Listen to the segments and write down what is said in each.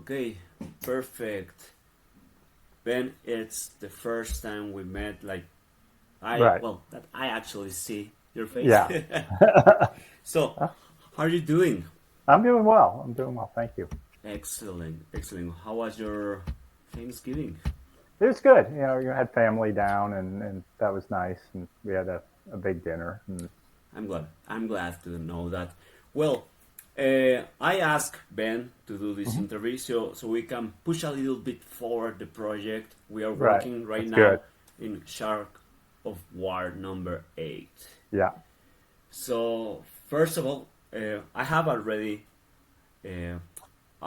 Okay, perfect. Ben, it's the first time we met. Like Right. that I actually see your face. Yeah. So, how are you doing? I'm doing well. I'm doing well. Thank you. Excellent, excellent. How was your Thanksgiving? It was good. You had family down, and that was nice. And we had a big dinner. And I'm glad. I'm glad to know that. Well, I asked Ben to do this Mhm. interview so we can push a little bit forward the project. We are Right. working right That's good. now in Shark of War number 8. Yeah. So, first of all, I have already uh,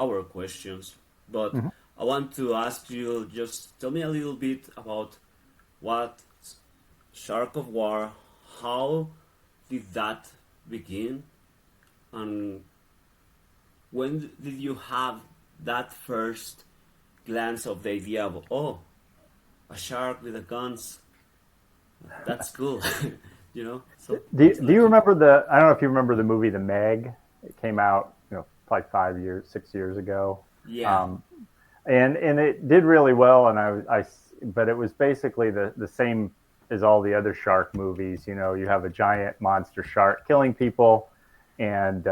our questions, but Hmm. I want to ask you just tell me a little bit about what Shark of War, how did that begin, and when did you have that first glance of the idea of, oh, a shark with a guns, that's cool, So Do tell you keep. remember the? I don't know if you remember the movie The Meg. It came out, like 5 years, 6 years ago. Yeah, Um, and it did really well. But it was basically the same as all the other shark movies. You have a giant monster shark killing people, and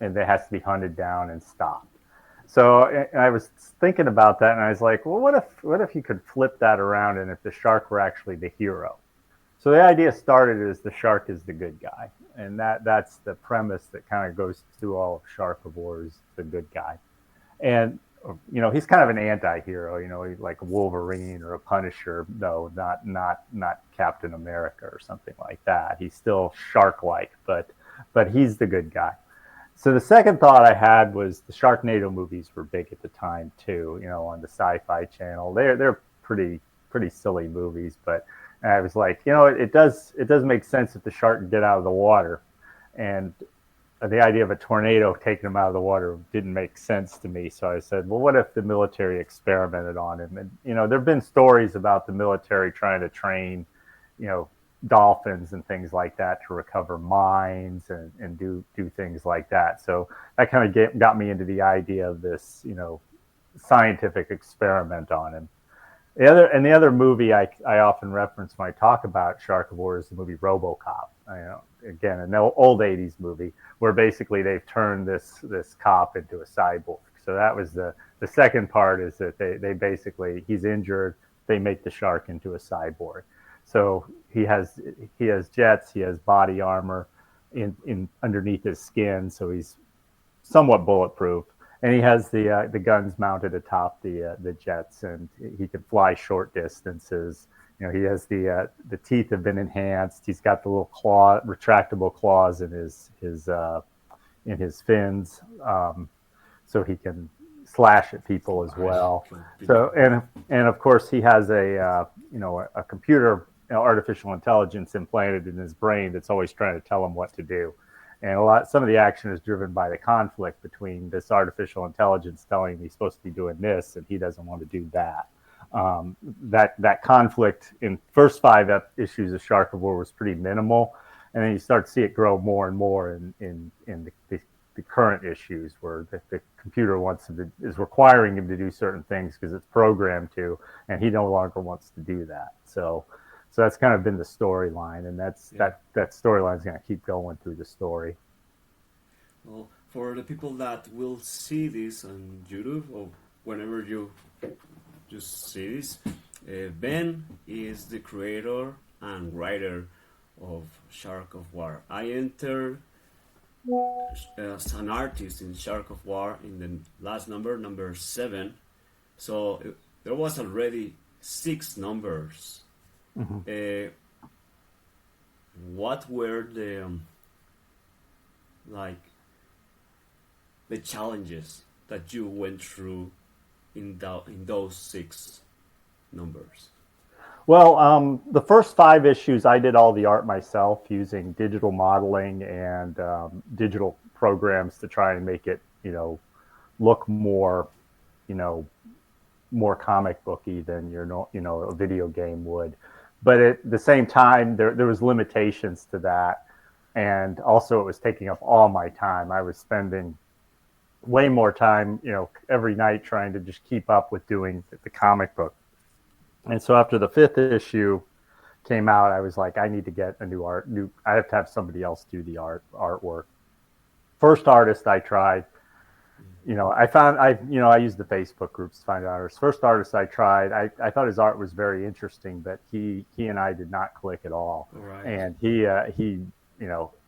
and it has to be hunted down and stopped. So I was thinking about that, and I was like, well, what if you could flip that around, and if the shark were actually the hero? So the idea started as the shark is the good guy, and that's the premise that kind of goes through all of Shark of War is the good guy. And he's kind of an anti-hero, he's like a Wolverine or a Punisher. No, not Captain America or something like that. He's still shark-like, but he's the good guy. So the second thought I had was the Sharknado movies were big at the time too, on the Sci-Fi Channel. They're pretty silly movies, but I was like, it does make sense if the shark can get out of the water, and the idea of a tornado taking him out of the water didn't make sense to me. So I said, well, what if the military experimented on him? And there have been stories about the military trying to train, you know, dolphins and things like that to recover mines and do things like that. So that kind of got me into the idea of this, scientific experiment on him. The other movie I often reference when I talk about Shark of War is the movie RoboCop. Again, an old '80s movie where basically they've turned this cop into a cyborg. So that was the second part is that they basically he's injured, they make the shark into a cyborg. So he has jets, he has body armor in underneath his skin, so he's somewhat bulletproof, and he has the guns mounted atop the jets, and he can fly short distances. He has the teeth have been enhanced. He's got the little retractable claws in his fins, so he can slash at people as Right, well. kill people. So and of course he has a computer, artificial intelligence implanted in his brain that's always trying to tell him what to do. And some of the action is driven by the conflict between this artificial intelligence telling him he's supposed to be doing this and he doesn't want to do that. That conflict in first five issues of Shark of War was pretty minimal, and then you start to see it grow more and more in the current issues where the computer is requiring him to do certain things because it's programmed to, and he no longer wants to do that. So that's kind of been the storyline, and Yeah. that storyline is going to keep going through the story. Well, for the people that will see this on YouTube or whenever you just see this, Ben is the creator and writer of Shark of War. I entered as an artist in Shark of War in the last number 7. So there was already 6 numbers. Mm-hmm. Uh, what were the like the challenges that you went through in those 6 numbers? Well, the first five issues, I did all the art myself using digital modeling and digital programs to try and make it, look more, you know, more comic booky than a video game would. But at the same time, there was limitations to that, and also it was taking up all my time. I was spending way more time, every night trying to just keep up with doing the comic book. And so after the fifth issue came out, I was like, I need to get a new. I have to have somebody else do the artwork. First artist I tried, I found I used the Facebook groups to find artists. First artist I tried, I thought his art was very interesting, but he and I did not click at all. Right. And he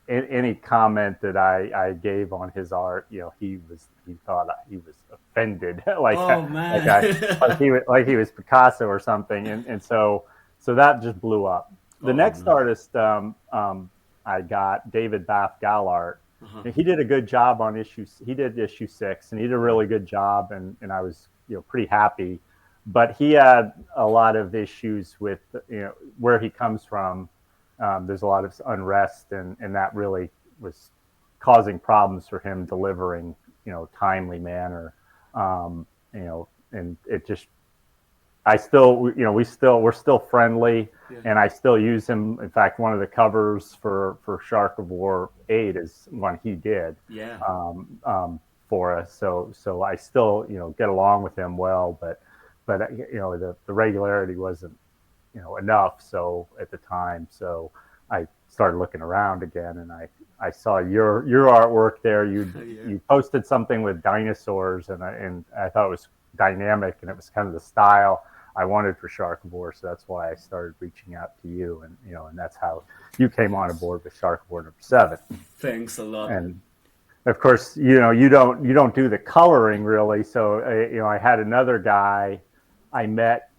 any comment that I gave on his art, he thought he was offended, Oh man. like he was Picasso or something, and so that just blew up. The Oh next no. artist I got, David Bath Gallart. Uh-huh. And he did a good job on issues. He did issue 6, and he did a really good job, and I was pretty happy. But he had a lot of issues with where he comes from. There's a lot of unrest, and that really was causing problems for him delivering timely manner. And it just I still, we're still friendly, Yeah. and I still use him. In fact, one of the covers for Shark of War 8 is one he did Yeah. for us. So I still, get along with him well, but the regularity wasn't, enough. So at the time, so I started looking around again, and I saw your artwork there. Yeah. You posted something with dinosaurs, and I thought it was dynamic, and it was kind of the style I wanted for Shark of War. So that's why I started reaching out to you, and and that's how you came on aboard with Shark of War #7. Thanks a lot. And of course, you don't do the coloring really. So I had another guy I met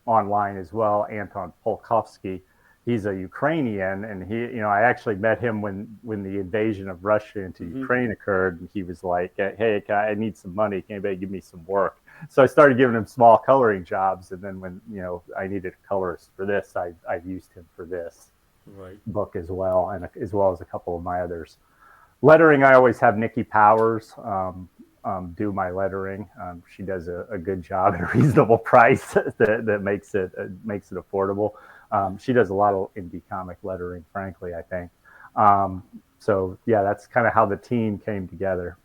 online as well, Anton Polkovsky. He's a Ukrainian, and I actually met him when the invasion of Russia into Ukraine occurred, and he was like, "Hey, I need some money. Can anybody give me some work?" So I started giving him small coloring jobs, and then when I needed a colorist for this, I used him for this Right. book as well, and as well as a couple of my others. Lettering, I always have Nikki Powers do my lettering. She does a good job at a reasonable price that makes it affordable. She does a lot of indie comic lettering, frankly, I think. So yeah, that's kind of how the team came together.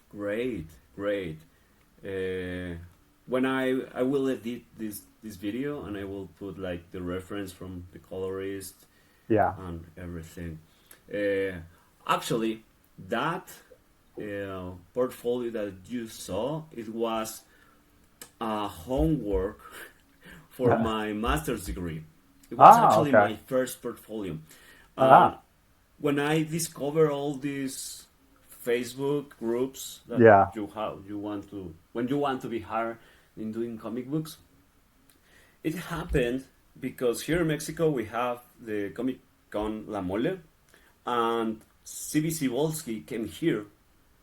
Great. Great. When I will edit this video, and I will put like the reference from the colorist Yeah. and everything. Actually, that portfolio that you saw, it was homework for my master's degree. It was actually Okay. my first portfolio. And Ah, when I discover all these Facebook groups that yeah. you want to when you want to be hired in doing comic books, it happened because here in Mexico we have the Comic Con La Mole, and CBC Volsky came here.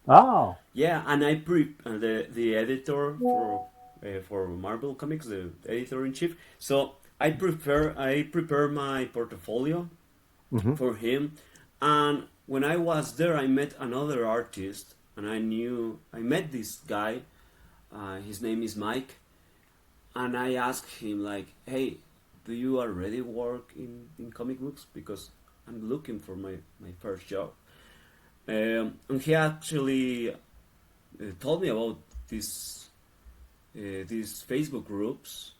Oh, Yeah, and the editor for Marvel Comics, the editor in chief. So I prepare my portfolio hmm, for him, and when I was there, I met another artist, and I met this guy. His name is Mike, and I asked him like, "Hey, do you already work in comic books? Because I'm looking for my first job." And he actually told me about these Facebook groups,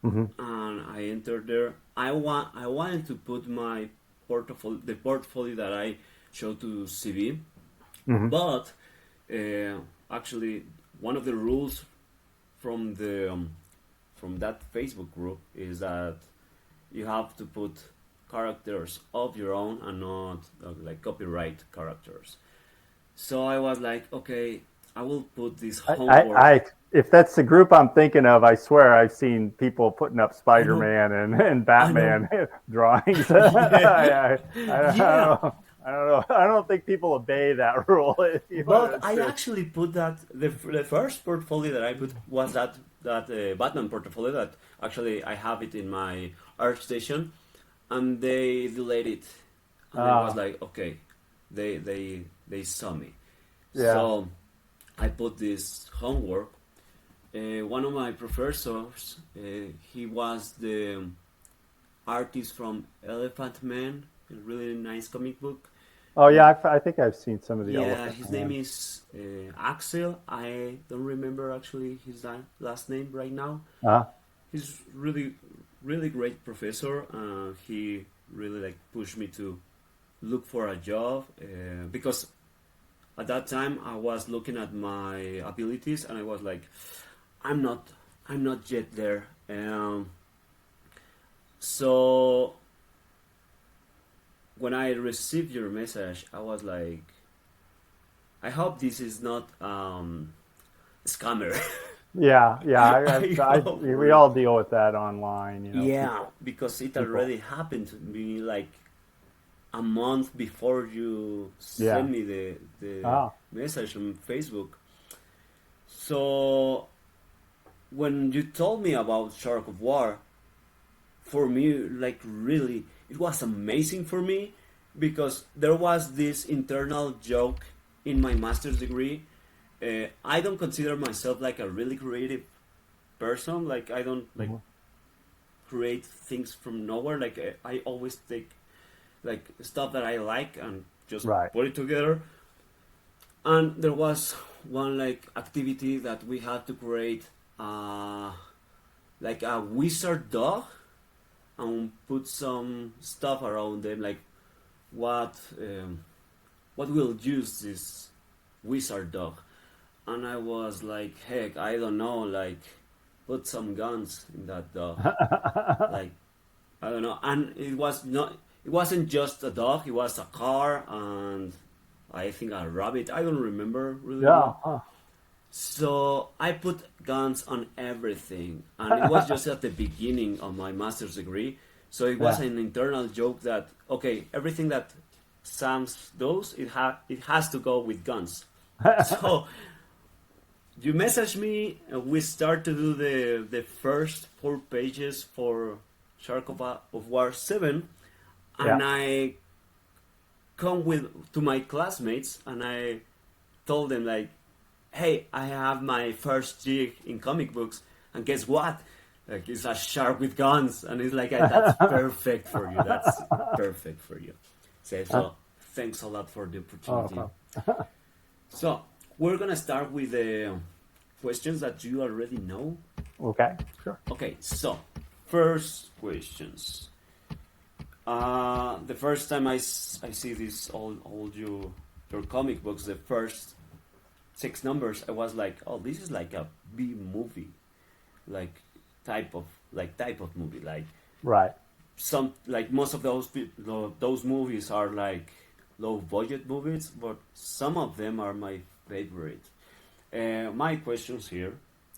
hmm, and I entered there. I wanted to put my the portfolio that I showed to CB, hmm. but actually one of the rules from the from that Facebook group is that you have to put characters of your own and not like copyright characters. So I was like, okay, I will put this homework. If that's the group I'm thinking of, I swear I've seen people putting up I know, Spider-Man and I know. Batman drawings. Yeah, yeah. I don't know. I don't think people obey that rule. If you want But to I assume. actually put that the first portfolio that I put was that Batman portfolio that actually I have it in my art station, and they delayed it, and I was Uh, like, okay, they saw me, yeah. so I put this homework. One of my professors, he was the artist from Elephant Man, a really nice comic book. Oh yeah, I think I've seen some of the Yeah, Elephant his name Man. is Axel. I don't remember actually his last name right now. Uh, He's really great professor. He really like pushed me to look for a job because at that time I was looking at my abilities and I was like, I'm not I'm not yet there. So when I received your message, I was like, I hope this is not scammer. yeah, yeah. I hope We all deal with that online. You know, yeah, because it people. already happened to me like a month before you Yeah. sent me the Oh, message on Facebook. So when you told me about Shark of War, for me, like really, it was amazing for me because there was this internal joke in my master's degree. I don't consider myself like a really creative person. Like I don't like mhm. create things from nowhere. Like I always take like stuff that I like and just Right. put it together. And there was one like activity that we had to create, uh, like a wizard dog, and put some stuff around them, like what what will use this wizard dog. And I was like, heck, I don't know, like put some guns in that dog, like I don't know. And it wasn't just a dog, it was a car and I think a rabbit. I don't remember really Yeah. well. Huh. So I put guns on everything, and it was just at the beginning of my master's degree. So it was Yeah. an internal joke that okay, everything that Sam's does, it has to go with guns. So you message me, and we start to do the first 4 pages for of War 7, Yeah. and I come with to my classmates and I told them like, hey, I have my first gig in comic books, and guess what? Like it's a shark with guns, and it's like that's perfect for you. That's perfect for you. So thanks a lot for the Oh, opportunity. well. So we're gonna start with the questions that you already know. Okay. Sure. Okay, so first questions. The first time I see this all your comic books, the first 6 numbers, I was like, oh, this is like a B movie, like type of movie. Like Right. some like most of those movies are like low budget movies, but some of them are my favorite. My questions here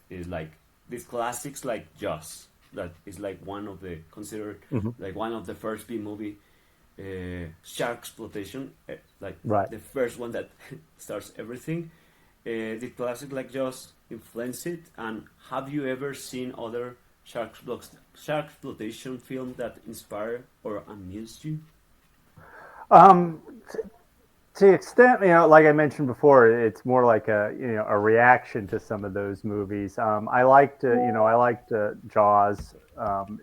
is like these classics like Jaws, that is like one of the considered Hmm. like one of the first B movie shark exploitation, like Right. the first one that starts everything. The classic like Jaws influenced it, and have you ever seen other shark exploitation film that inspire or amused you? Um, to the extent, like I mentioned before, it's more like a reaction to some of those movies. I liked Jaws.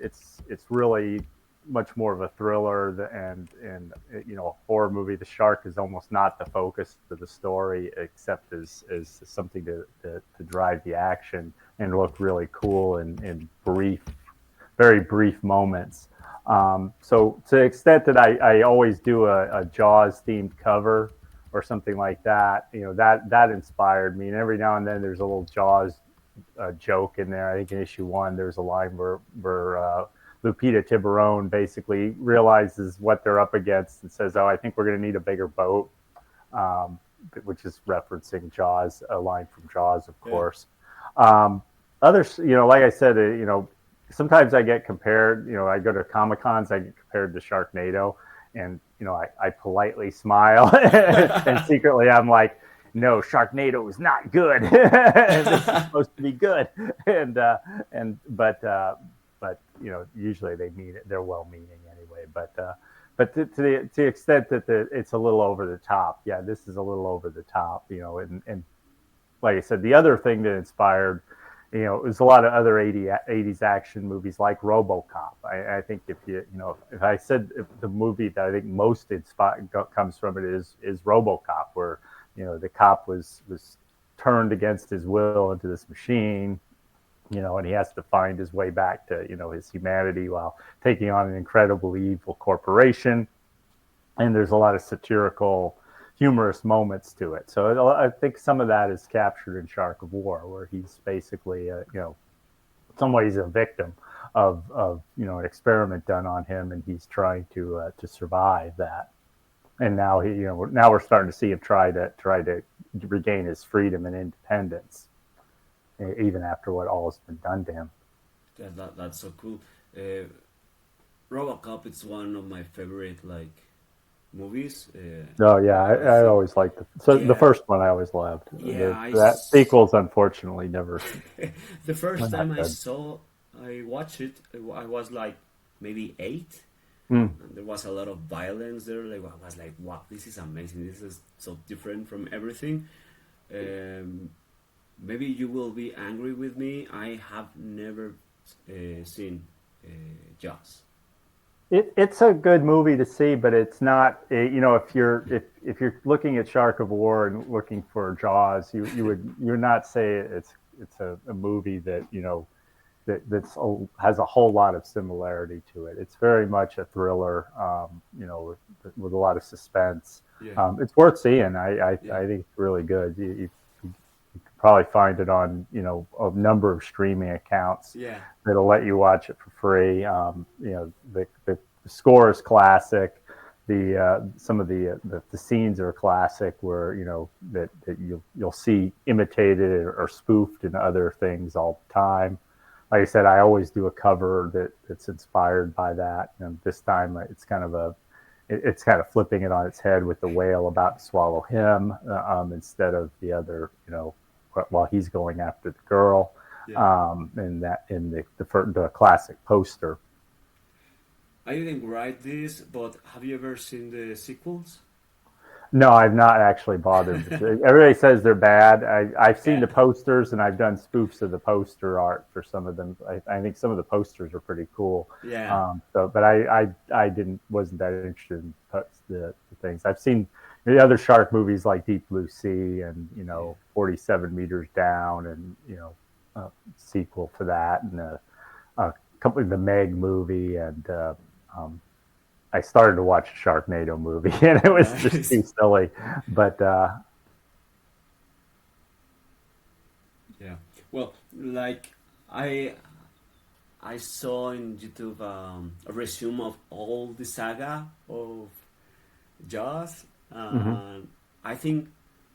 It's really much more of a thriller and a horror movie. The shark is almost not the focus of the story, except as something to drive the action and look really cool in very brief moments. So to the extent that I always do a Jaws themed cover or something like that, that inspired me. And every now and then there's a little Jaws joke in there. I think in issue 1 there's a line where Lupita Tiburone basically realizes what they're up against and says, "Oh, I think we're going to need a bigger boat," um, which is referencing Jaws, a line from Jaws, of Yeah, course. Um, Others, like I said, sometimes I get compared. I go to Comic Cons, I get compared to Sharknado, and I politely smile, and secretly I'm like, no, Sharknado is not good. This is supposed to be good, and but usually they mean it. They're well-meaning anyway. But to the extent that it's a little over the top, yeah, this is a little over the top. And like I said, the other thing that inspired there's a lot of other 80s action movies like RoboCop. I think if I said if the movie that I think most comes from it is RoboCop, where the cop was turned against his will into this machine, and he has to find his way back to his humanity while taking on an incredibly evil corporation. And there's a lot of satirical, humorous moments to it. So I think some of that is captured in Shark of War, where he's basically, in some ways, a victim of an experiment done on him, and he's trying to survive that. And now now we're starting to see him try to regain his freedom and independence, even after what all has been done to him. Yeah, that's so cool. RoboCop is one of my favorite movies. Oh yeah, I always liked the Yeah, first one. I always loved. yeah. That sequels, unfortunately, never The were first not time good. I watched it, I was like maybe 8. Mm. And there was a lot of violence there. Like I was like, wow, this is amazing. This is so different from everything. Um, Maybe you will be angry with me. I have never seen Jaws. It's a good movie to see, but it's not. If you're looking at Shark of War and looking for Jaws, you would not say it's a movie that has a whole lot of similarity to it. It's very much a thriller, with a lot of suspense. Yeah, It's worth seeing. yeah, I think it's really good. You can probably find it on a number of streaming accounts yeah, that'll let you watch it for free. The score is classic. The some of the scenes are classic, where that you'll see imitated or spoofed in other things all the time. Like I said, I always do a cover that's inspired by that. And this time it's kind of flipping it on its head with the whale about to swallow him, instead of the other, while he's going after the girl, yeah. in the classic poster. I didn't write this, but have you ever seen the sequels? No, I've not actually bothered. Everybody says they're bad. I've seen Yeah, the posters, and I've done spoofs of the poster art for some of them. I think some of the posters are pretty cool. yeah, But I wasn't that interested in the things. I've seen the other shark movies like Deep Blue Sea and yeah. 47 Meters Down, and a sequel for that, and a couple of the Meg movie, and um, I started to watch a Sharknado movie, and it was just Nice. too silly. But Yeah. Well, like I I saw in YouTube a resume of all the saga of Jaws, mhm. and I think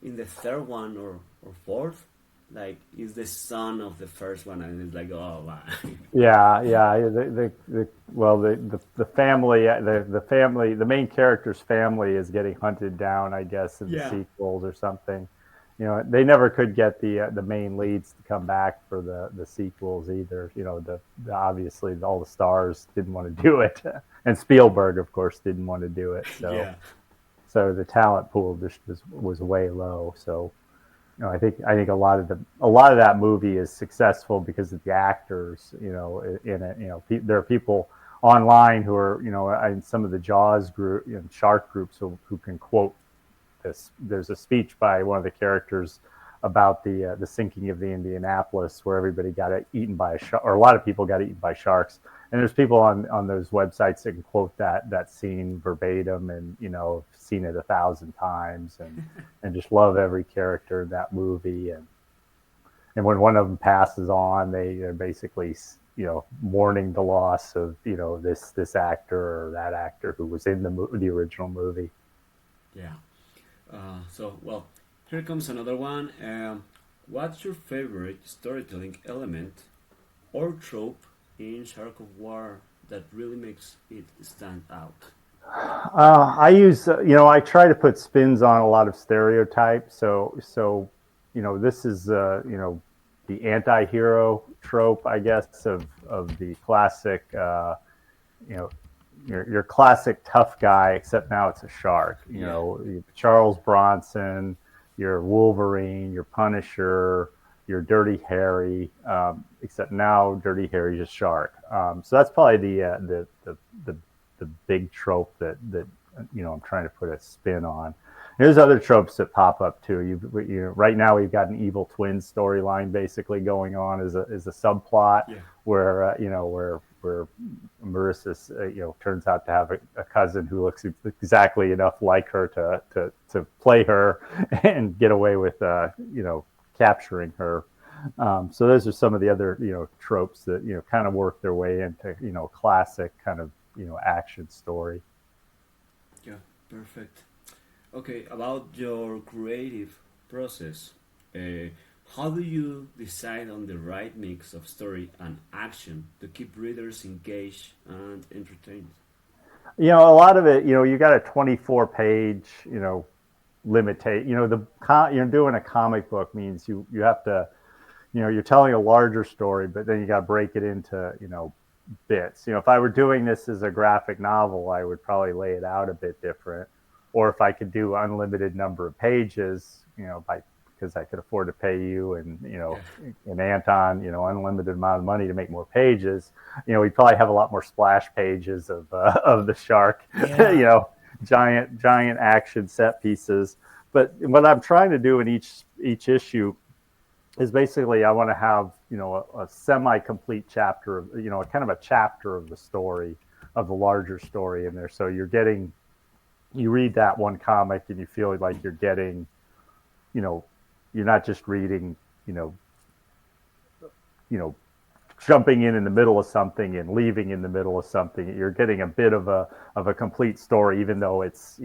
in the third one or fourth, like is the son of the first one, and it's like, oh man. Yeah, yeah. The family, the main character's family is getting hunted down, I guess, in the Yeah, sequels or something. They never could get the main leads to come back for the sequels either. Obviously all the stars didn't want to do it, and Spielberg, of course, didn't want to do it. So yeah, so the talent pool just was way low. So I think a lot of that movie is successful because of the actors, in it. There are people online who are, in some of the Jaws group, shark groups who can quote this. There's a speech by one of the characters about the sinking of the Indianapolis, where everybody got eaten by a shark, or a lot of people got eaten by sharks. And there's people on those websites that can quote that scene verbatim, and seen it 1,000 times, and just love every character in that movie. And when one of them passes on, they're basically mourning the loss of this actor or that actor who was in the original movie. yeah. So well, here comes another one. What's your favorite storytelling element or trope in Shark of War that really makes it stand out? I try to put spins on a lot of stereotypes. This is, the anti-hero trope, I guess, of the classic, you know, your classic tough guy, except now it's a shark. Yeah, Charles Bronson, your Wolverine, your Punisher, your Dirty Harry, except now Dirty Harry's a shark. So that's probably the big trope that I'm trying to put a spin on. There's other tropes that pop up too. Right now we've got an evil twin storyline basically going on as a subplot Yeah. where where Marissa turns out to have a cousin who looks exactly enough like her to play her and get away with capturing her. So those are some of the other tropes that kind of work their way into classic kind of action story. Yeah. Perfect. Okay, about your creative process, how do you decide on the right mix of story and action to keep readers engaged and entertained? A lot of it, you got a 24 page, limitate. You're doing a comic book means you have to, you're telling a larger story, but then you got to break it into, bits. If I were doing this as a graphic novel, I would probably lay it out a bit different. Or if I could do unlimited number of pages, because I could afford to pay you and Yeah. and Anton, unlimited amount of money to make more pages, we'd probably have a lot more splash pages of the shark, Yeah. giant action set pieces. But what I'm trying to do in each issue is basically I want to have a semi-complete chapter of a kind of a chapter of the story of the larger story in there. So you read that one comic and you feel like you're getting, you're not just reading, you know, jumping in the middle of something and leaving in the middle of something. You're getting a bit of a complete story, even though it's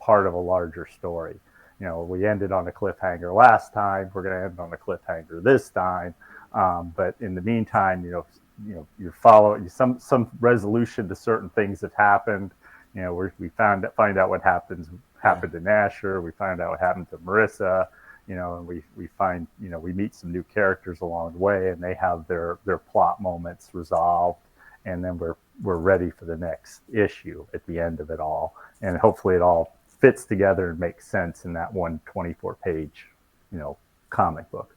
part of a larger story. We ended on a cliffhanger last time. We're going to end on a cliffhanger this time. But in the meantime, you follow some resolution to certain things that happened. We find out what happened to Nasher. We find out what happened to Marissa. And we find we meet some new characters along the way, and they have their plot moments resolved, and then we're ready for the next issue at the end of it all, and hopefully it all fits together and makes sense in that 124 page comic book.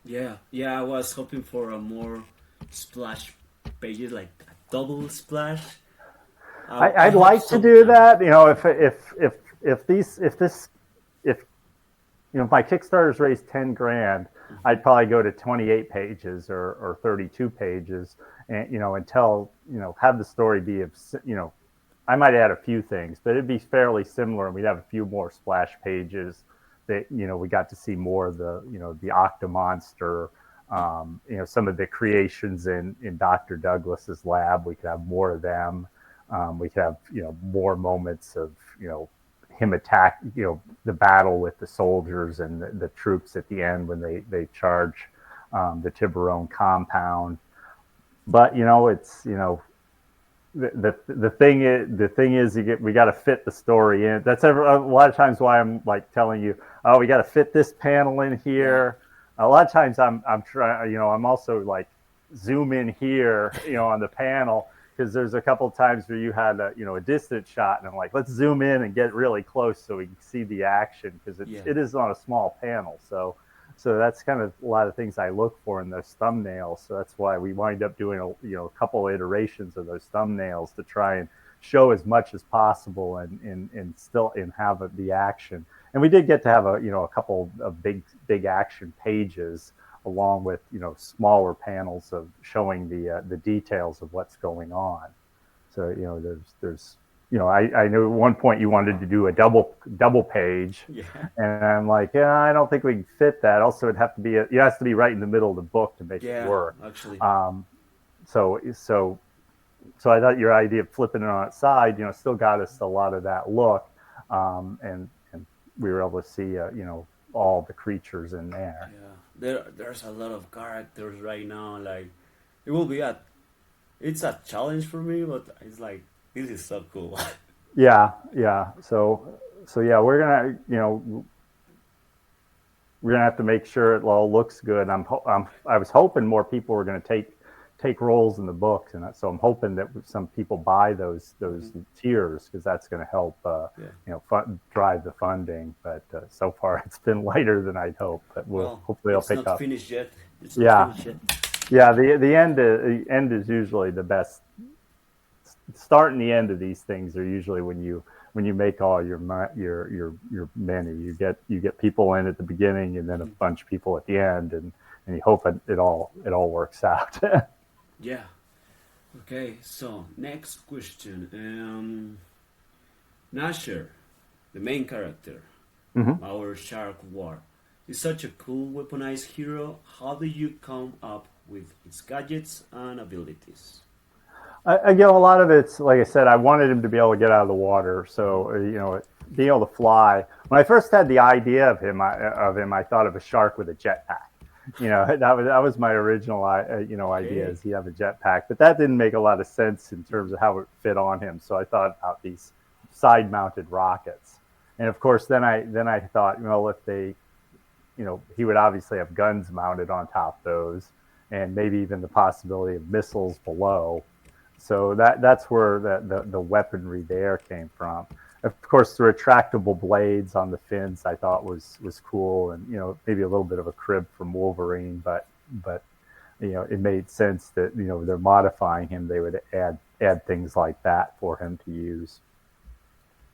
Yeah, yeah. I was hoping for a more splash pages, like a double splash. I I'd hope like to do sometime. that. If my Kickstarter's raised 10 grand, Mhm. I'd probably go to 28 pages or 32 pages, and until have the story be I might add a few things, but it'd be fairly similar, and we'd have a few more splash pages that we got to see more of the Octa monster. Some of the creations in Dr. Douglas's lab. We could have more of them. We could have more moments of him attack the battle with the soldiers and the troops at the end when they charge the Tiburon compound. But it's the thing is we got to fit the story in. That's a lot of times why I'm like telling you, oh, we got to fit this panel in Yeah. here. A lot of times I'm trying, I'm also like zoom in here, on the panel, because there's a couple of times where you had a distant shot, and I'm like, let's zoom in and get really close so we can see the action, because Yeah. it is on a small panel. So that's kind of a lot of things I look for in those thumbnails. So that's why we wind up doing a couple of iterations of those thumbnails to try and show as much as possible and still have the action. And we did get to have a couple of big action pages along with smaller panels of showing the details of what's going on. So there's I know at one point you wanted to do a double page, Yeah. and I'm like, yeah, I don't think we can fit that. Also, it has to be right in the middle of the book to make it Yeah. work. Actually. So I thought your idea of flipping it on its side, still got us a lot of that look, and we were able to see all the creatures in there. Yeah. There's a lot of characters right now. Like it will be it's a challenge for me, but it's like this is so cool. Yeah. So yeah, we're gonna have to make sure it all looks good. I was hoping more people were gonna take roles in the books, and so I'm hoping that some people buy those tiers because that's going to help Yeah. drive the funding. But so far it's been lighter than I'd hoped. But we'll Well, hopefully it'll it's pick not up. finished yet. It's not Yeah, finished yet. yeah. The end is usually the best. Start and the end of these things are usually when you make all your many. You get people in at the beginning and then a bunch of people at the end, and you hope it all works out. Yeah. Okay. So next question. Nasher, the main character, Mhm. our Shark War, is such a cool weaponized hero. How do you come up with its gadgets and abilities? A lot of it's like I said. I wanted him to be able to get out of the water, so being able to fly. When I first had the idea of him, I thought of a shark with a jetpack. That was my original idea Okay. is he have a jetpack, but that didn't make a lot of sense in terms of how it fit on him. So I thought about these side-mounted rockets, and of course, then I thought, if he would obviously have guns mounted on top of those, and maybe even the possibility of missiles below. So that's where the weaponry there came from. Of course, the retractable blades on the fins I thought was cool, and maybe a little bit of a crib from Wolverine, but it made sense that they're modifying him. They would add things like that for him to use.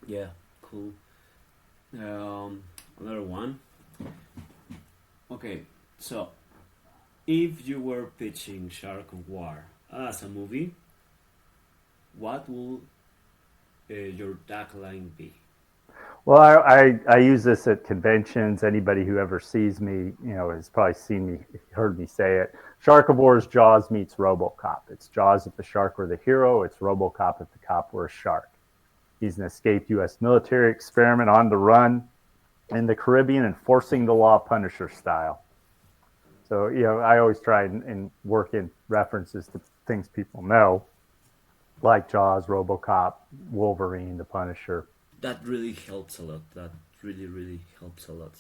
Yeah. Cool. Another one. Okay. So, if you were pitching Shark War as a movie, what would your tagline be? Well, I use this at conventions. Anybody who ever sees me, has probably seen me, heard me say it. Sharkovore's Jaws meets RoboCop. It's Jaws if the shark were the hero. It's RoboCop if the cop were a shark. He's an escaped U.S. military experiment on the run in the Caribbean, enforcing the law Punisher style. So, I always try and work in references to things people know, like Jaws, RoboCop, Wolverine, the Punisher. That really helps a lot. That really, really helps a lot.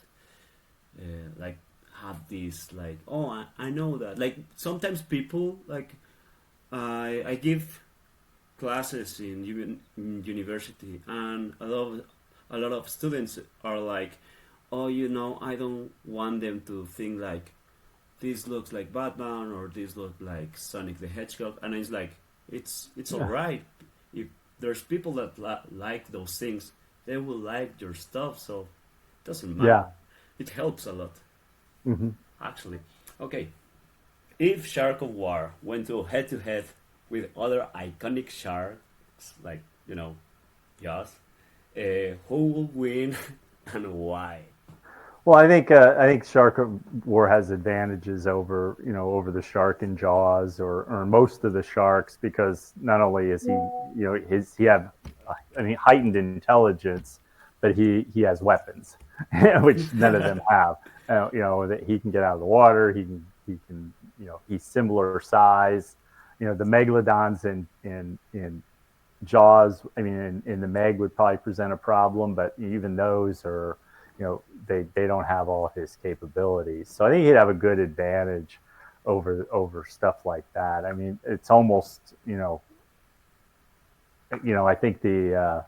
Like have this like, oh, I know that. Like sometimes people like I give classes in university, and a lot of students are like, oh, I don't want them to think like this looks like Batman or this looks like Sonic the Hedgehog, and it's like it's all Yeah. right. If there's people that like those things, they will like your stuff, so it doesn't matter. Yeah. It helps a lot, Hmm. actually. Okay, if Shark of War went to head to head with other iconic sharks, like Jaws, who will win and why? Well, I think Shark War has advantages over the shark in Jaws or most of the sharks because not only is he have heightened intelligence, but he has weapons, which none of them have. That he can get out of the water. He can he's similar size. The megalodons in Jaws. I mean, in the Meg would probably present a problem, but even those are they don't have all of his capabilities. So I think he'd have a good advantage over stuff like that. I mean, it's almost I think the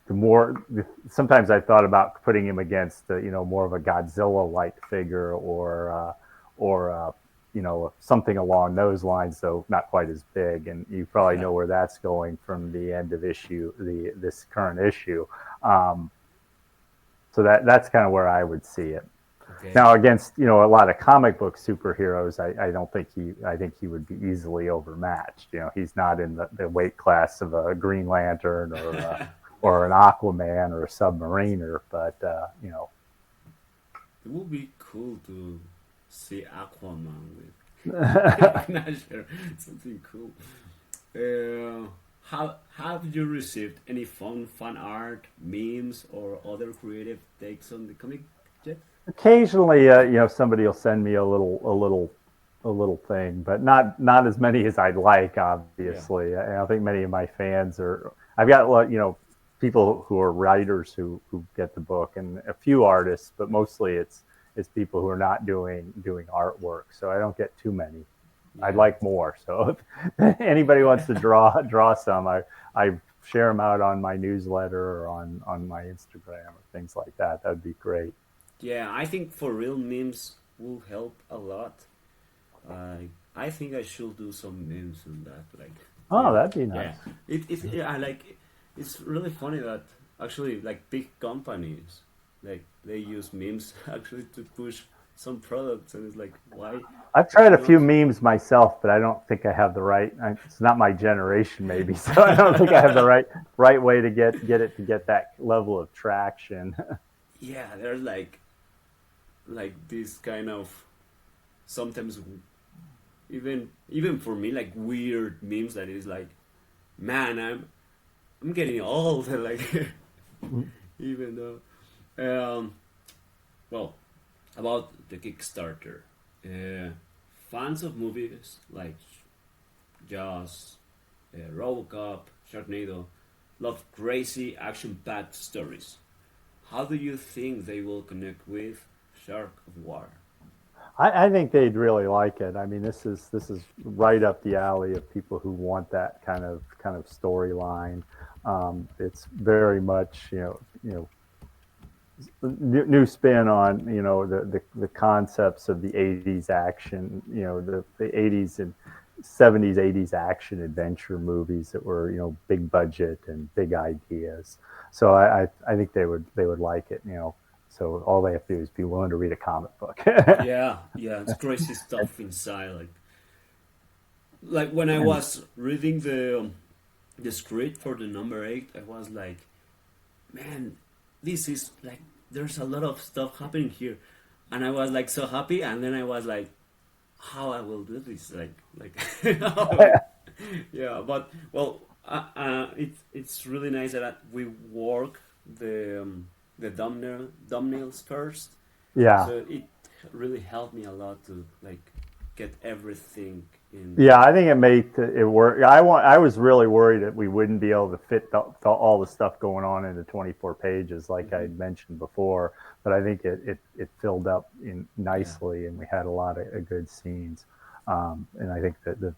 more sometimes I thought about putting him against more of a Godzilla like figure or something along those lines, though not quite as big. And you probably Yeah. know where that's going from the end of this current issue. Um, so that's kind of where I would see it. Okay. Now against a lot of comic book superheroes, I don't think I think he would be easily overmatched. He's not in the weight class of a Green Lantern or an Aquaman or a Submariner, but It would be cool to see Aquaman with Nasher. Something cool. Have you received any fan art, memes, or other creative takes on the comic yet? occasionally somebody will send me a little thing, but not as many as I'd like. Yeah. Obviously, I don't think many of my fans are. I've got people who are writers who get the book, and a few artists, but mostly it's people who are not doing artwork. So I don't get too many. I'd Yeah. like more. So if anybody wants to draw some, I share them out on my newsletter or on my Instagram or things like that. That'd be great. Yeah, I think for real memes will help a lot. I think I should do some memes on that. Like, Oh, really, that'd be yeah. nice. Yeah, I like. It's really funny that actually, like big companies, like they use memes actually to push some products, and it's like, I've why tried a few not? memes myself, but I don't think I have the right. It's not my generation, maybe, so I don't think I have the right way to get it to get that level of traction. Yeah, there's like this kind of sometimes even for me like weird memes that is like, man, I'm getting old. Like, even though, well, about the Kickstarter, uh, fans of movies like Jaws, Robocop, Sharknado love crazy action-packed stories. How do you think they will connect with Shark of War? I think they'd really like it. I mean, this is right up the alley of people who want that kind of storyline. It's very much new spin on the concepts of the 80s action, the 80s and 70s 80s action adventure movies that were big budget and big ideas. So I think they would like it. So all they have to do is be willing to read a comic book. Yeah, yeah, it's crazy stuff inside. Like when I was reading the script for the number eight, I was like, man, this is like there's a lot of stuff happening here, and I was like so happy, and then I was like, how I will do this, like, yeah, but well, it's really nice that we work the thumbnails first, Yeah. so it really helped me a lot to like get everything in. Yeah, I think it made it work. I was really worried that we wouldn't be able to fit all the stuff going on into 24 pages, like I Hmm. had mentioned before. But I think it filled up in Yeah, nicely, and we had a lot of good scenes. And I think that the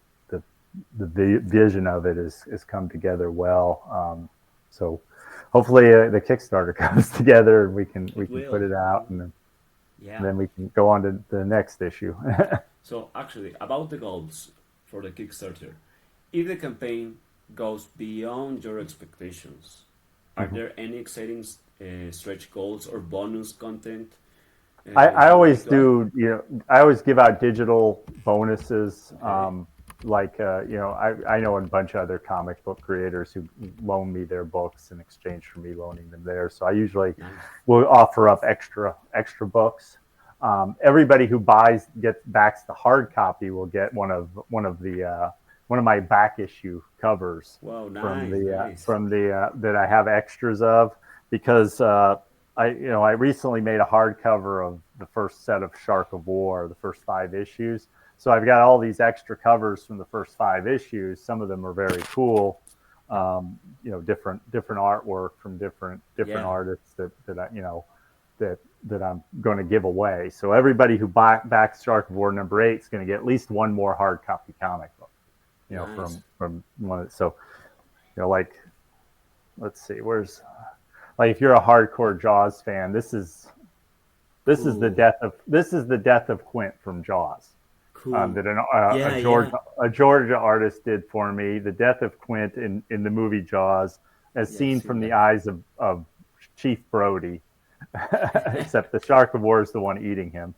vision of it is come together well. So hopefully the Kickstarter comes together and we it can put will. it It out, will. and Yeah. then we can go on to the next issue. So actually, about the goals for the Kickstarter, if the campaign goes beyond your expectations, are there any exciting stretch goals or bonus content I you would like always to add? do, I always give out digital bonuses. Okay, Like, I know a bunch of other comic book creators who loan me their books in exchange for me loaning them theirs. So I usually nice. will offer up extra books. Everybody who gets backs the hard copy will get one of my back issue covers Wow, from nice, the nice. that I have extras of, because I recently made a hardcover of the first set of Shark of War, the first 5 issues. So I've got all these extra covers from the first 5 issues. Some of them are very cool. Different artwork from different Yeah, artists that that I'm going to give away. So everybody who backs Shark of War number 8 is going to get at least one more hard copy comic book. nice. From one. So like, let's see, where's, like, if you're a hardcore Jaws fan, Cool, this is the death of Quint from Jaws. cool. That Yeah, yeah. A Georgia artist did for me. The death of Quint in the movie Jaws, as Yeah, I've seen seen from the that. eyes of Chief Brody, except the shark of war is the one eating him.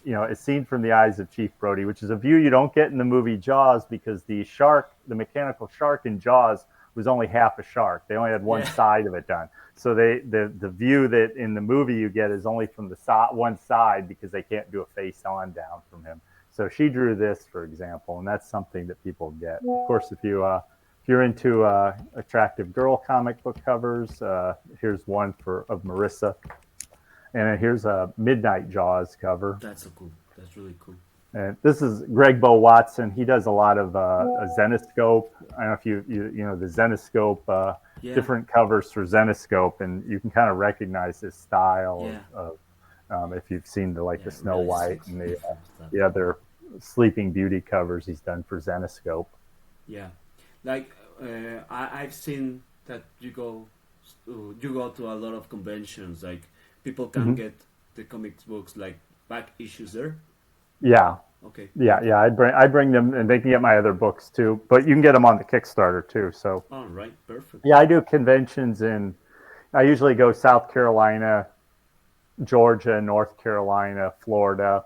It's seen from the eyes of Chief Brody, which is a view you don't get in the movie Jaws, because the mechanical shark in Jaws was only half a shark. They only had one Yeah, side of it done. So the view that in the movie you get is only from the one side, because they can't do a face on down from him. So she drew this, for example, and that's something that people get. Of course, if you're into attractive girl comic book covers, here's one of Marissa, and here's a Midnight Jaws cover. that's so cool. That's really cool. And this is Greg Bo Watson. He does a lot of a Zenoscope. I don't know if you know the Zenoscope, Yeah, different covers for Zenoscope, and you can kind of recognize his style yeah, of if you've seen the yeah. Snow White Realistic and stuff. the other Sleeping Beauty covers he's done for Zenoscope. Yeah, like I've seen that you go to a lot of conventions. Like people can Hmm. get the comics books like back issues there. Yeah, Okay, yeah, yeah. I bring them, and they can get my other books too. But you can get them on the Kickstarter too. So all right, perfect. yeah, I do conventions in. I usually go South Carolina, Georgia, North Carolina, Florida.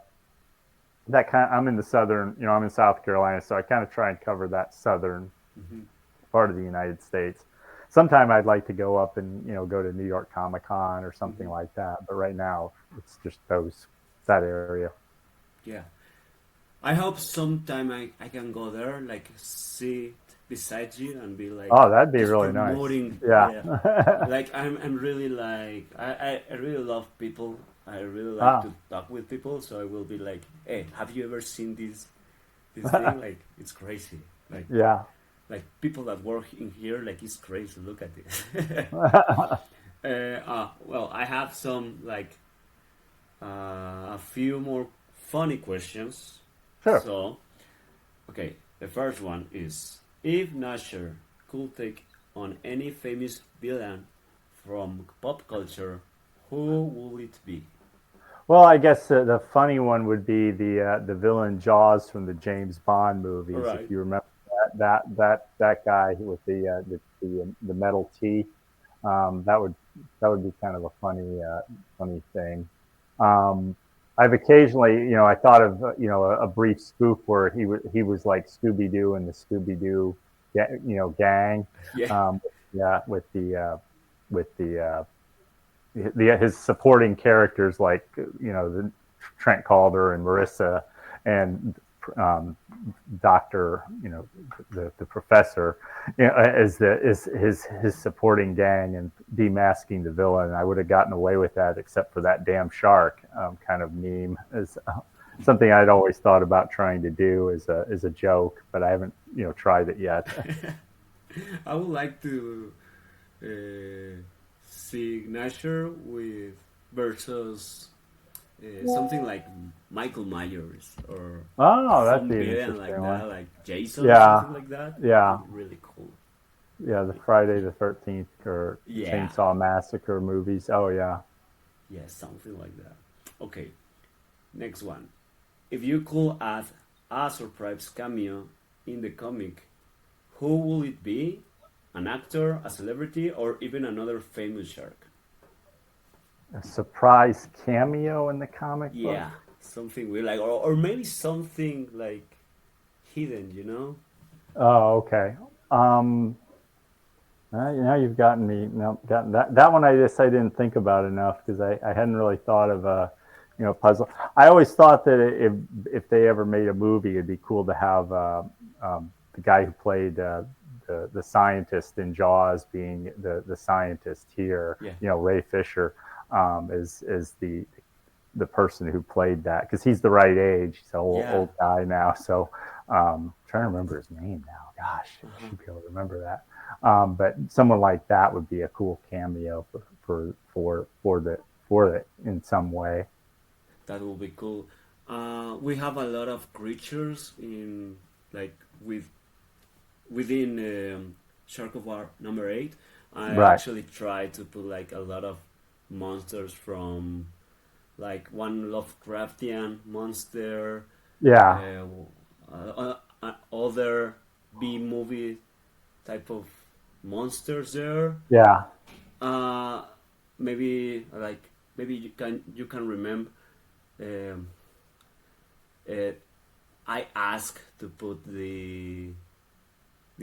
That kind. I'm in the southern. I'm in South Carolina, so I kind of try and cover that southern Hmm. part of the United States. Sometime I'd like to go up and go to New York Comic Con or something Hmm. like that. But right now it's just that area. Yeah, I hope sometime I can go there, like sit beside you and be like Oh, that'd be just really nice. promoting. Yeah. Yeah, like I'm really like I really love people. I really like Ah, to talk with people, so I will be like, hey, have you ever seen this thing? Like it's crazy. yeah. People that work in here, like it's crazy. Look at it. Well, I have some like a few more funny questions. Sure. So, okay, the first one is if Nasher could take on any famous villain from pop culture, who would it be? Well, I guess the funny one would be the villain Jaws from the James Bond All movies. If right. you remember that guy with the metal teeth, that would be kind of a funny thing. Um, I've occasionally, I thought of a brief spoof where he was like Scooby Doo and the Scooby Doo, gang, Yeah. um, yeah, with his supporting characters like the Trent Calder and Marissa and um, Doctor, the professor, as his supporting gang and demasking the villain. I would have gotten away with that, except for that damn shark kind of meme is something I'd always thought about trying to do as a joke, but I haven't tried it yet. I would like to see Nasher with versus something like Michael Myers or Oh, that'd some be an villain interesting like that, one. like Jason or Yeah, something like that. yeah. Really cool. Yeah, the Friday the 13th or Yeah, Chainsaw Massacre movies. Oh yeah. yeah, something like that. Okay, next one. If you could add a surprise cameo in the comic, who will it be? An actor, a celebrity, or even another famous shark? A surprise cameo in the comic Yeah, book. something weird, like, or maybe something like hidden, you know? Oh, okay. Um now you've gotten me. No, gotten that one. I didn't think about enough because I hadn't really thought of a puzzle. I always thought that if they ever made a movie, it'd be cool to have the guy who played the scientist in Jaws being the scientist here. Yeah, Ray Fisher is the person who played that because he's the right age. He's an yeah. old guy now. So trying to remember his name now. Gosh, I Uh-huh. should be able to remember that. But someone like that would be a cool cameo for it in some way. That will be cool. We have a lot of creatures in like within Shark of War number 8. I Right. actually tried to put like a lot of monsters from like one Lovecraftian monster, Yeah. other B movie type of monsters there. Yeah. Uh, maybe like maybe you can remember. Um, uh, I asked to put the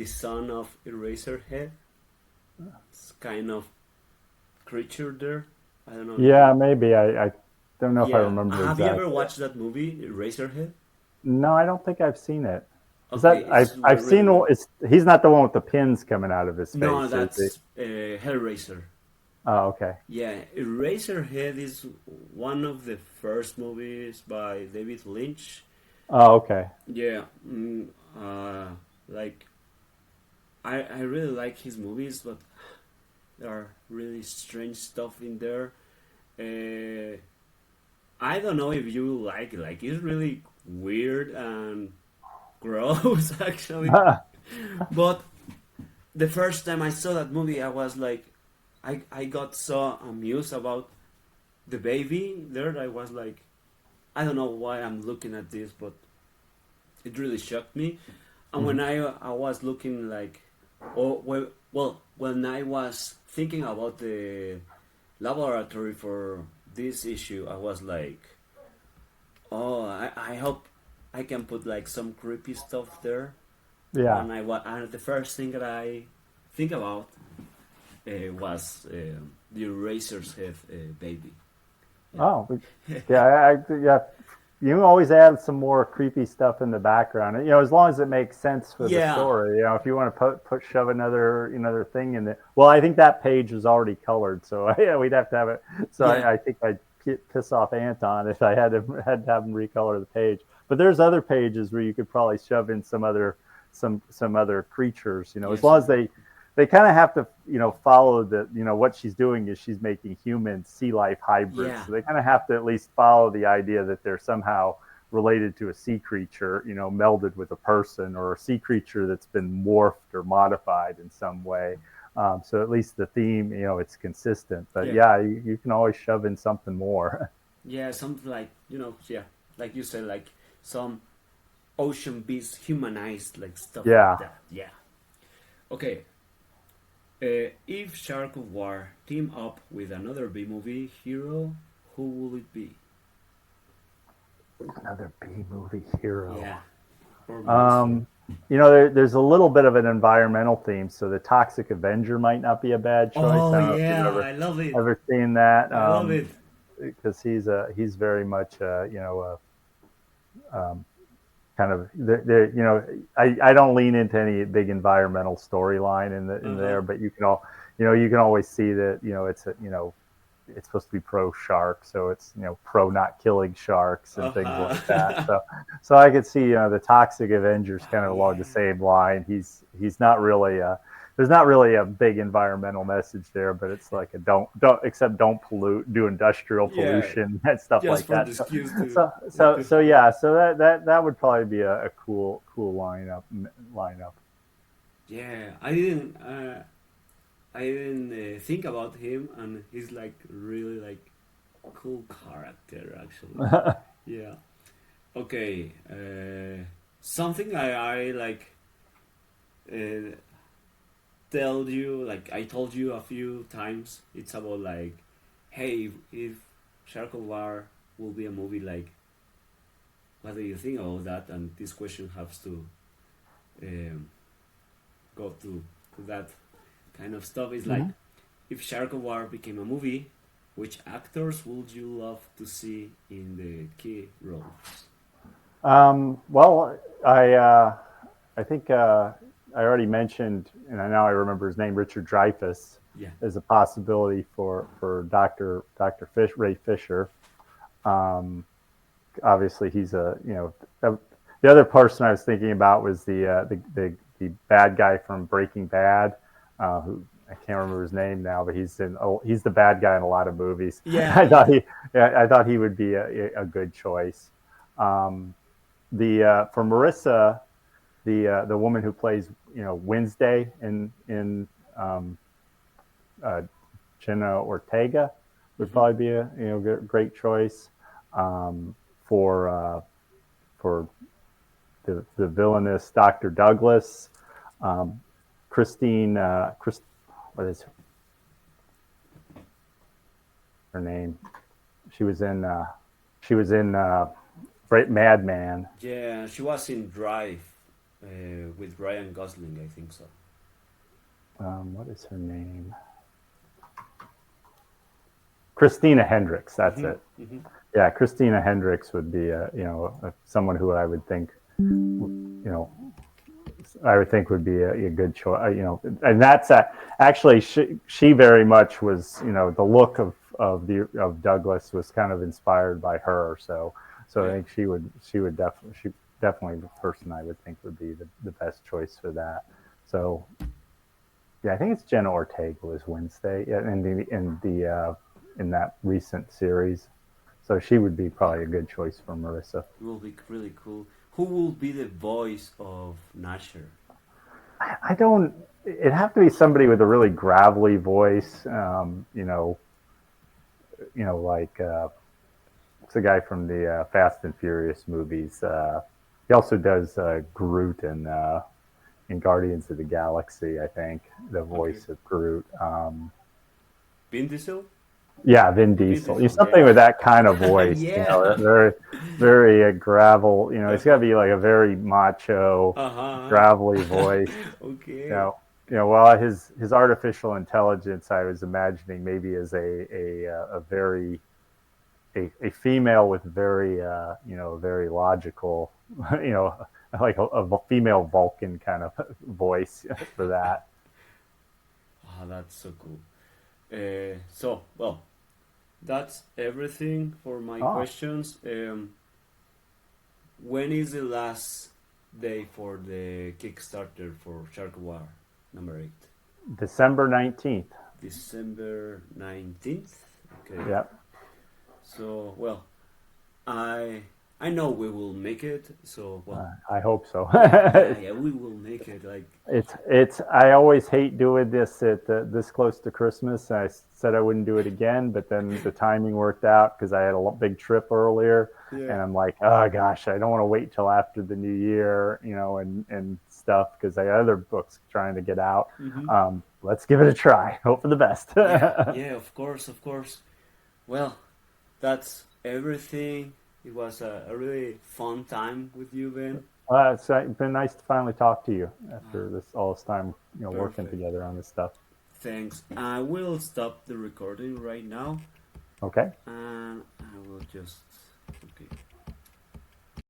son of Eraserhead. It's kind of creature there. I don't know if Yeah. you. Maybe I don't know if I Yeah, remember have you ever exactly. watched that movie, Eraserhead? No, I don't think I've seen it. Is Okay, that it's I've really seen? good. It's he's not the one with the pins coming out of his No, face, is he? that's Hellraiser. Oh, okay. Yeah, Eraserhead is one of the first movies by David Lynch. Oh, okay. Yeah, like I really like his movies, but there are really strange stuff in there. Uh, I don't know if you like it. Like it's really weird and gross, actually. But the first time I saw that movie, I was like, I got so amused about the baby there. I was like, I don't know why I'm looking at this, but it really shocked me. And when Mhm. I was looking like, oh well, when I was thinking about the laboratory for this issue, I was like, oh, I hope I can put like some creepy stuff there. Yeah. And the first thing that I think about was the Eraser's Head baby. Yeah. Oh, yeah, yeah. You can always add some more creepy stuff in the background. As long as it makes sense for the Yeah. story. If you want to shove another thing in there. Well, I think that page is already colored, so yeah, we'd have to have it. So Yeah. I think I'd piss off Anton if I had to have him recolor the page. But there's other pages where you could probably shove in some other creatures. As Yes. long as they kind of have to, follow what she's doing is she's making human sea life hybrids. Yeah. So they kind of have to at least follow the idea that they're somehow related to a sea creature, melded with a person, or a sea creature that's been morphed or modified in some way. So at least the theme, it's consistent. But Yeah. yeah, you can always shove in something more. Yeah. Something like yeah, like you said, like some ocean beast humanized, like stuff like Yeah. that. Yeah. Okay. If Shark of War team up with another B movie hero, who will it be? Another B movie hero. Yeah. Or monster. Um, there's a little bit of an environmental theme, so the Toxic Avenger might not be a bad choice. Oh I don't know if you've yeah, ever I love it. ever seen that, I love it. because he's very much kind of I don't lean into any big environmental storyline in Uh huh. there, but you can always see that it's supposed to be pro shark, so it's pro not killing sharks Uh and things like that. huh. So I could see the Toxic Avengers Oh kind of along the yeah. same line. He's not really there's not really a big environmental message there, but it's like a don't pollute, do industrial Yeah. pollution and stuff Just like for the that. excuse to to So fight. yeah, so that would probably be a cool lineup. Yeah, I didn't think about him, and he's like really like cool character actually. Yeah. Okay. Something I like uh, tell you like I told you a few times. It's about like, hey, if Shark of War will be a movie, like, what do you think about that? And this question has to um, go to that kind of stuff. Is like, Mhm. if Shark of War became a movie, which actors would you love to see in the key roles? Well, I think I already mentioned, and now I remember his name, Richard Dreyfuss, Yeah. as a possibility for Doctor Ray Fisher. Um, Obviously, he's the other person I was thinking about was the bad guy from Breaking Bad, who I can't remember his name now, but he's the bad guy in a lot of movies. Yeah, yeah. I thought he would be a good choice. Um, the For Marissa, the woman who plays Wednesday in um, uh, Jenna Ortega would Hmm. probably be a great choice. Um, for for the villainous Dr. Douglas, um, Christine, what is her name? She was in she was in Madman. Yeah, she was in Drive with Ryan Gosling, I think so. What is her name? Christina Hendricks. That's Hmm. it. Hmm. Yeah, Christina Hendricks would be someone who I would think you know would be a good choice. And that's actually she very much was the look of Douglas was kind of inspired by her. So I Yeah. think she definitely the person I would think would be the best choice for that. So yeah, I think it's Jenna Ortega was Wednesday in the in that recent series. So she would be probably a good choice for Marissa. It will be really cool. Who will be the voice of Nasher? I don't. It'd have to be somebody with a really gravelly voice. Like it's a guy from the Fast and Furious movies. He also does Groot in Guardians of the Galaxy. I think the Okay. voice of Groot. Vin Diesel? Yeah, Vin Vin Diesel. He's Diesel, something with yeah. that kind of voice. Yeah. Very, very gravel. He's got to Uh-huh. be like a very macho, Uh-huh. gravelly voice. You Okay. know, well, his artificial intelligence, I was imagining maybe as a very a female with very very logical, you know, like a female Vulcan kind of voice for that. Ah, that's so cool. Well, that's everything for my Oh, questions. When is the last day for the Kickstarter for Shark War number 8? December 19th. December 19th? Okay. Yep. So, well, I I know we will make it. So, well, I hope so. yeah, we will make it. Like, It's. I always hate doing this at this close to Christmas. I said I wouldn't do it again, but then the timing worked out because I had a big trip earlier, yeah. and I'm like, oh gosh, I don't want to wait till after the new year, and stuff because I got other books trying to get out. Mm-hmm. Let's give it a try. Hope for the best. Yeah, yeah, of course, of course. Well, that's everything. It was a really fun time with you, Ben. It's been nice to finally talk to you Uh, after all this time, working Perfect. together on this stuff. Thanks. I will stop the recording right now, Okay. and I will just. Okay.